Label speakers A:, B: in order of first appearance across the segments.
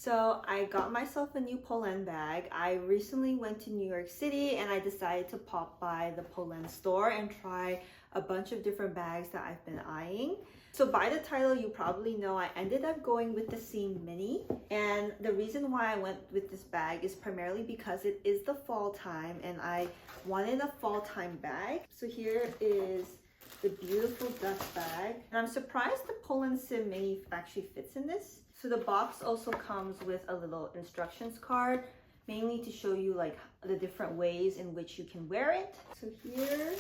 A: So I got myself a new Polene bag. I recently went to New York City and I decided to pop by the Polene store and try a bunch of different bags that I've been eyeing. So by the title, you probably know I ended up going with the Cyme Mini. And the reason why I went with this bag is primarily because it is the fall time and I wanted a fall time bag. So here is the beautiful dust bag. And I'm surprised the Polene Cyme Mini actually fits in this. So the box also comes with a little instructions card, mainly to show you like the different ways in which you can wear it. So here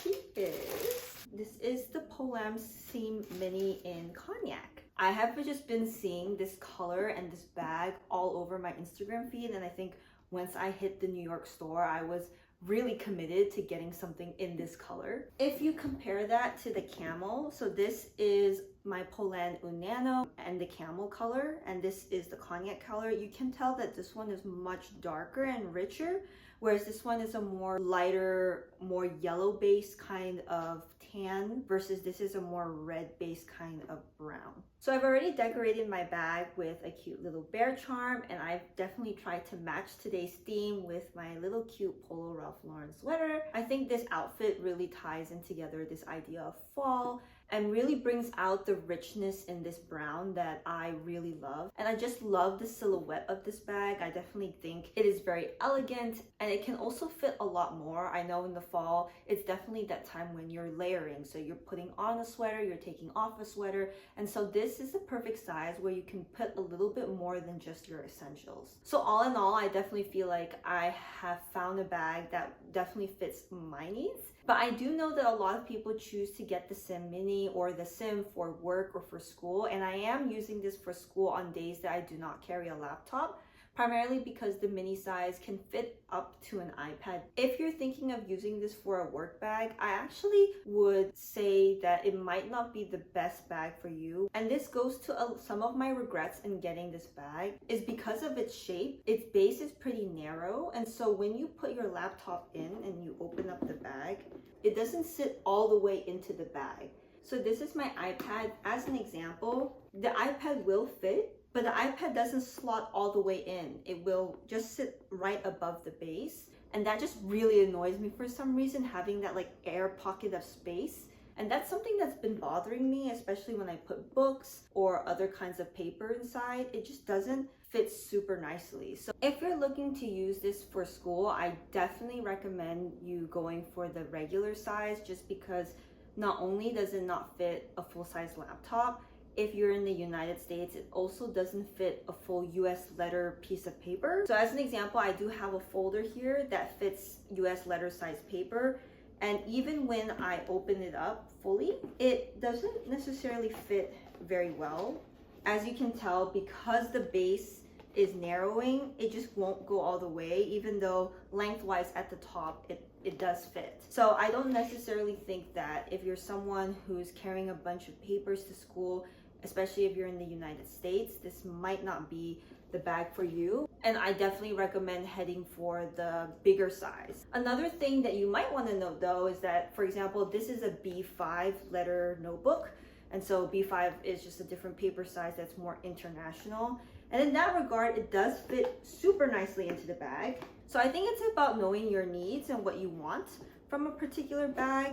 A: she is. This is the Polene Cyme Mini in Cognac. I have just been seeing this color and this bag all over my Instagram feed, and I think once I hit the New York store, I was really committed to getting something in this color. If you compare that to the camel, so this is my Polene Nano and the camel color, and this is the Cognac color, you can tell that this one is much darker and richer, whereas this one is a more lighter, more yellow based kind of tan versus this is a more red based kind of brown. So I've already decorated my bag with a cute little bear charm, and I've definitely tried to match today's theme with my little cute Polo Ralph Lauren sweater. I think this outfit really ties in together this idea of fall and really brings out the richness in this brown that I really love. And I just love the silhouette of this bag. I definitely think it is very elegant and it can also fit a lot more. I know in the fall, it's definitely that time when you're layering. So you're putting on a sweater, you're taking off a sweater. And so this is the perfect size where you can put a little bit more than just your essentials. So all in all, I definitely feel like I have found a bag that definitely fits my needs. But I do know that a lot of people choose to get the Cyme Mini or the Cyme for work or for school, and I am using this for school on days that I do not carry a laptop, primarily because the mini size can fit up to an iPad. If you're thinking of using this for a work bag, I actually would say that it might not be the best bag for you. And this goes to some of my regrets in getting this bag is because of its shape. Its base is pretty narrow, and so when you put your laptop in and you open up the bag, it doesn't sit all the way into the bag. So this is my iPad. As an example, the iPad will fit, but the iPad doesn't slot all the way in. It will just sit right above the base. And that just really annoys me for some reason, having that like air pocket of space. And that's something that's been bothering me, especially when I put books or other kinds of paper inside. It just doesn't fit super nicely. So if you're looking to use this for school, I definitely recommend you going for the regular size, just because not only does it not fit a full-size laptop, if you're in the United States, it also doesn't fit a full US letter piece of paper. So as an example, I do have a folder here that fits US letter size paper. And even when I open it up fully, it doesn't necessarily fit very well. As you can tell, because the base is narrowing, it just won't go all the way, even though lengthwise at the top, it does fit. So I don't necessarily think that if you're someone who's carrying a bunch of papers to school, especially if you're in the United States, this might not be the bag for you. And I definitely recommend heading for the bigger size. Another thing that you might want to note though is that, for example, this is a B5 letter notebook. And so B5 is just a different paper size that's more international. And in that regard, it does fit super nicely into the bag. So I think it's about knowing your needs and what you want from a particular bag.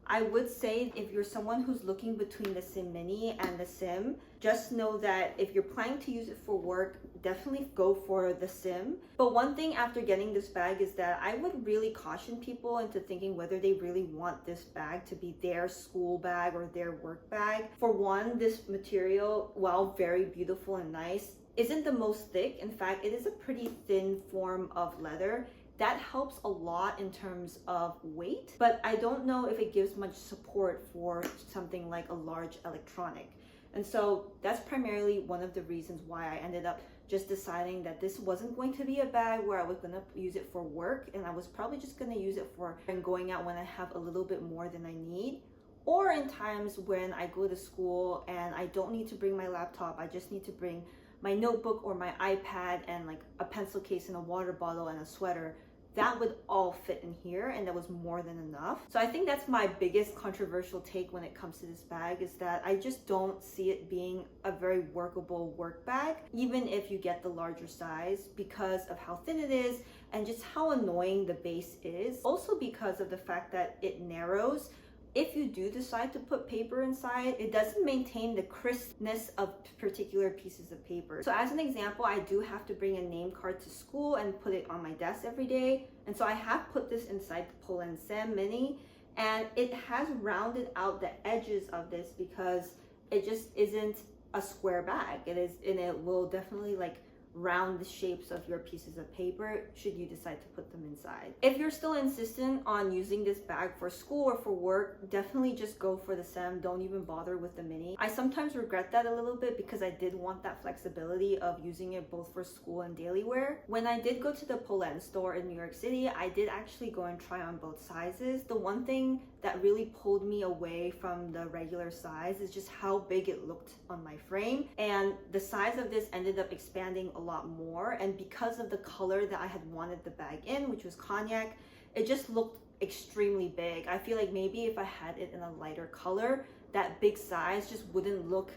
A: I would say if you're someone who's looking between the Cyme Mini and the Cyme, just know that if you're planning to use it for work, definitely go for the Cyme. But one thing after getting this bag is that I would really caution people into thinking whether they really want this bag to be their school bag or their work bag. For one, this material, while very beautiful and nice, isn't the most thick. In fact, it is a pretty thin form of leather. That helps a lot in terms of weight, but I don't know if it gives much support for something like a large electronic. And so that's primarily one of the reasons why I ended up just deciding that this wasn't going to be a bag where I was going to use it for work, and I was probably just going to use it for going out when I have a little bit more than I need, or in times when I go to school and I don't need to bring my laptop, I just need to bring my notebook or my iPad and like a pencil case and a water bottle and a sweater. that would all fit in here, and that was more than enough. So I think that's my biggest controversial take when it comes to this bag, is that I just don't see it being a very workable work bag, even if you get the larger size, because of how thin it is and just how annoying the base is. Also because of the fact that it narrows. If you do decide to put paper inside, it doesn't maintain the crispness of particular pieces of paper. So as an example, I do have to bring a name card to school and put it on my desk every day. And so I have put this inside the Polene Mini, and it has rounded out the edges of this because it just isn't a square bag. It is, and it will definitely like round the shapes of your pieces of paper should you decide to put them inside. If you're still insistent on using this bag for school or for work, definitely just go for the Cyme. Don't even bother with the mini. I sometimes regret that a little bit because I did want that flexibility of using it both for school and daily wear. When I did go to the Polene store in New York City, I did actually go and try on both sizes. The one thing that really pulled me away from the regular size is just how big it looked on my frame, and the size of this ended up expanding a lot more. And because of the color that I had wanted the bag in, which was cognac, it just looked extremely big. I feel like maybe if I had it in a lighter color, that big size just wouldn't look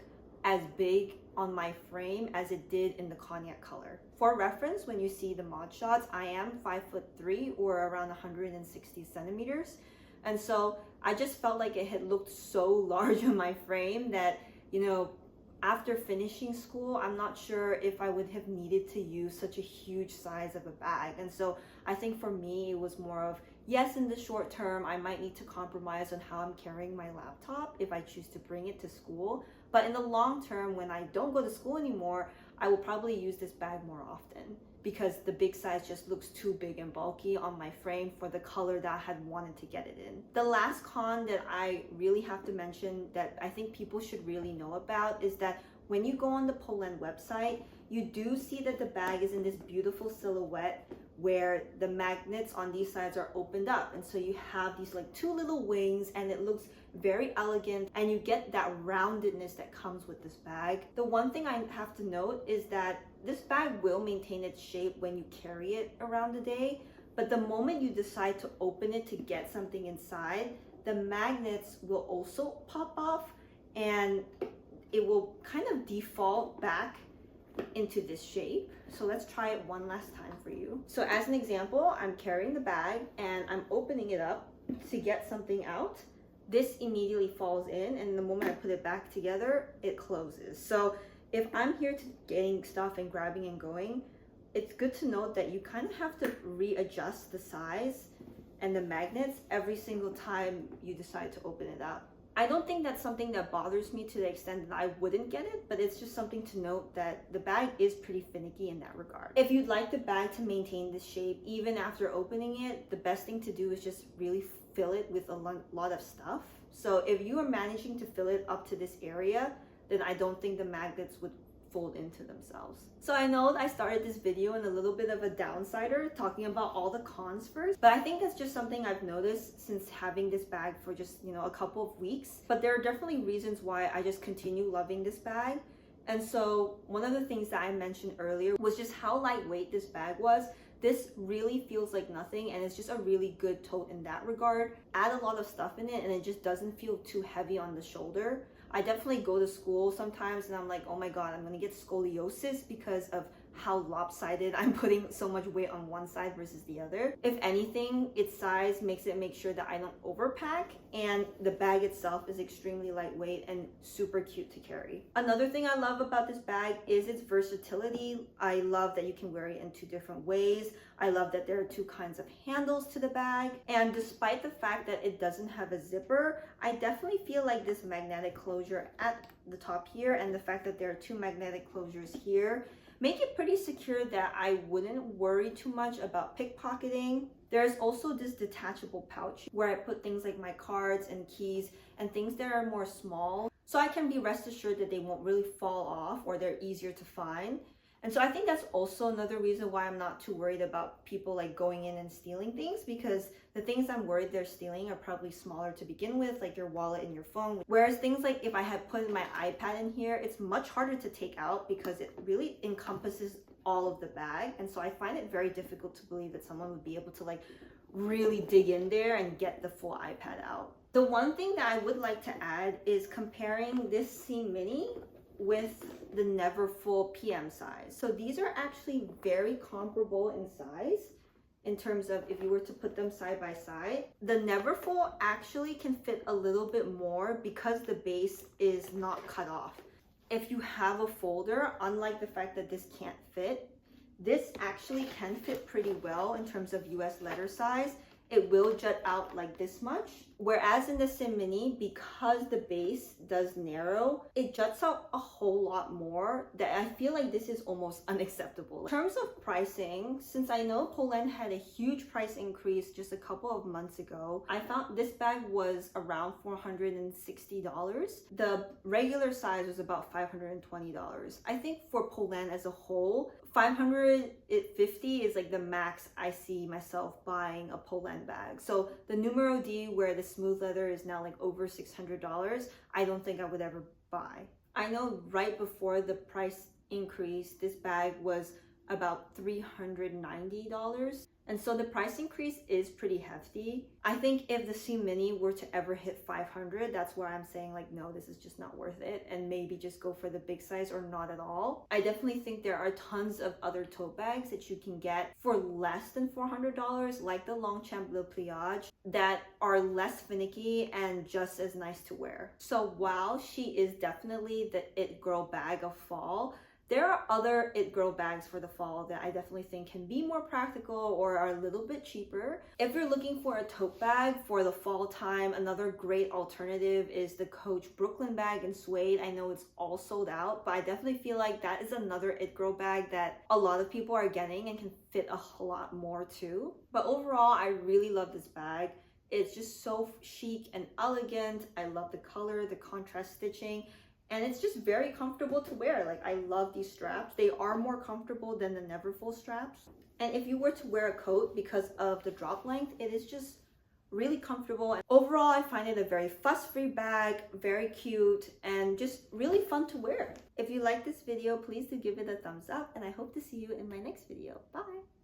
A: as big on my frame as it did in the cognac color. For reference, when you see the mod shots, I am 5'3" or around 160 centimeters. And so I just felt like it had looked so large on my frame that, you know, after finishing school, I'm not sure if I would have needed to use such a huge size of a bag. And so I think for me, it was more of, yes, in the short term, I might need to compromise on how I'm carrying my laptop if I choose to bring it to school. But in the long term, when I don't go to school anymore, I will probably use this bag more often, because the big size just looks too big and bulky on my frame for the color that I had wanted to get it in. The last con that I really have to mention that I think people should really know about is that when you go on the Polene website, you do see that the bag is in this beautiful silhouette where the magnets on these sides are opened up. And so you have these like two little wings, and it looks very elegant, and you get that roundedness that comes with this bag. The one thing I have to note is that this bag will maintain its shape when you carry it around the day, but the moment you decide to open it to get something inside, the magnets will also pop off, and it will kind of default back into this shape. So let's try it one last time for you. So as an example, I'm carrying the bag and I'm opening it up to get something out. This immediately falls in, and the moment I put it back together, it closes. So if I'm here to getting stuff and grabbing and going, it's good to note that you kind of have to readjust the size and the magnets every single time you decide to open it up. I don't think that's something that bothers me to the extent that I wouldn't get it, but it's just something to note that the bag is pretty finicky in that regard. If you'd like the bag to maintain this shape even after opening it, the best thing to do is just really fill it with a lot of stuff. So if you are managing to fill it up to this area, then I don't think the magnets would fold into themselves. So I know I started this video in a little bit of a downsider, talking about all the cons first, but I think that's just something I've noticed since having this bag for just, you know, a couple of weeks. But there are definitely reasons why I just continue loving this bag. And so one of the things that I mentioned earlier was just how lightweight this bag was. This really feels like nothing, and it's just a really good tote in that regard. Add a lot of stuff in it and it just doesn't feel too heavy on the shoulder. I definitely go to school sometimes and I'm like, oh my god, I'm gonna get scoliosis because of how lopsided I'm putting so much weight on one side versus the other. If anything, its size makes sure that I don't overpack, and the bag itself is extremely lightweight and super cute to carry. Another thing I love about this bag is its versatility. I love that you can wear it in two different ways. I love that there are two kinds of handles to the bag, and despite the fact that it doesn't have a zipper, I definitely feel like this magnetic closure at the top here and the fact that there are two magnetic closures here make it pretty secure that I wouldn't worry too much about pickpocketing. There's also this detachable pouch where I put things like my cards and keys and things that are more small, so I can be rest assured that they won't really fall off or they're easier to find. And so I think that's also another reason why I'm not too worried about people like going in and stealing things, because the things I'm worried they're stealing are probably smaller to begin with, like your wallet and your phone. Whereas things like if I had put my iPad in here, it's much harder to take out because it really encompasses all of the bag. And so I find it very difficult to believe that someone would be able to like really dig in there and get the full iPad out. The one thing that I would like to add is comparing this Cyme Mini with the Neverfull PM size. So these are actually very comparable in size in terms of if you were to put them side by side. The Neverfull actually can fit a little bit more because the base is not cut off. If you have a folder, unlike the fact that this can't fit, this actually can fit pretty well in terms of US letter size. It will jut out like this much. Whereas in the Cyme Mini, because the base does narrow, it juts out a whole lot more that I feel like this is almost unacceptable. In terms of pricing, since I know Polene had a huge price increase just a couple of months ago, I found this bag was around $460. The regular size was about $520. I think for Polene as a whole, $550 is like the max I see myself buying a Polene bag. So the Numero D, where the smooth leather is now like over $600, I don't think I would ever buy. I know right before the price increase, this bag was about $390. And so the price increase is pretty hefty. I think if the Cyme Mini were to ever hit 500, that's where I'm saying like, no, this is just not worth it. And maybe just go for the big size or not at all. I definitely think there are tons of other tote bags that you can get for less than $400, like the Longchamp Le Pliage, that are less finicky and just as nice to wear. So while she is definitely the it girl bag of fall, there are other it girl bags for the fall that I definitely think can be more practical or are a little bit cheaper. If you're looking for a tote bag for the fall time, another great alternative is the Coach Brooklyn bag in suede. I know it's all sold out, but I definitely feel like that is another it girl bag that a lot of people are getting and can fit a whole lot more too. But overall, I really love this bag. It's just so chic and elegant. I love the color, the contrast stitching, and it's just very comfortable to wear. Like, I love these straps. They are more comfortable than the Neverfull straps. And if you were to wear a coat because of the drop length, it is just really comfortable. And overall, I find it a very fuss-free bag, very cute, and just really fun to wear. If you like this video, please do give it a thumbs up, and I hope to see you in my next video. Bye!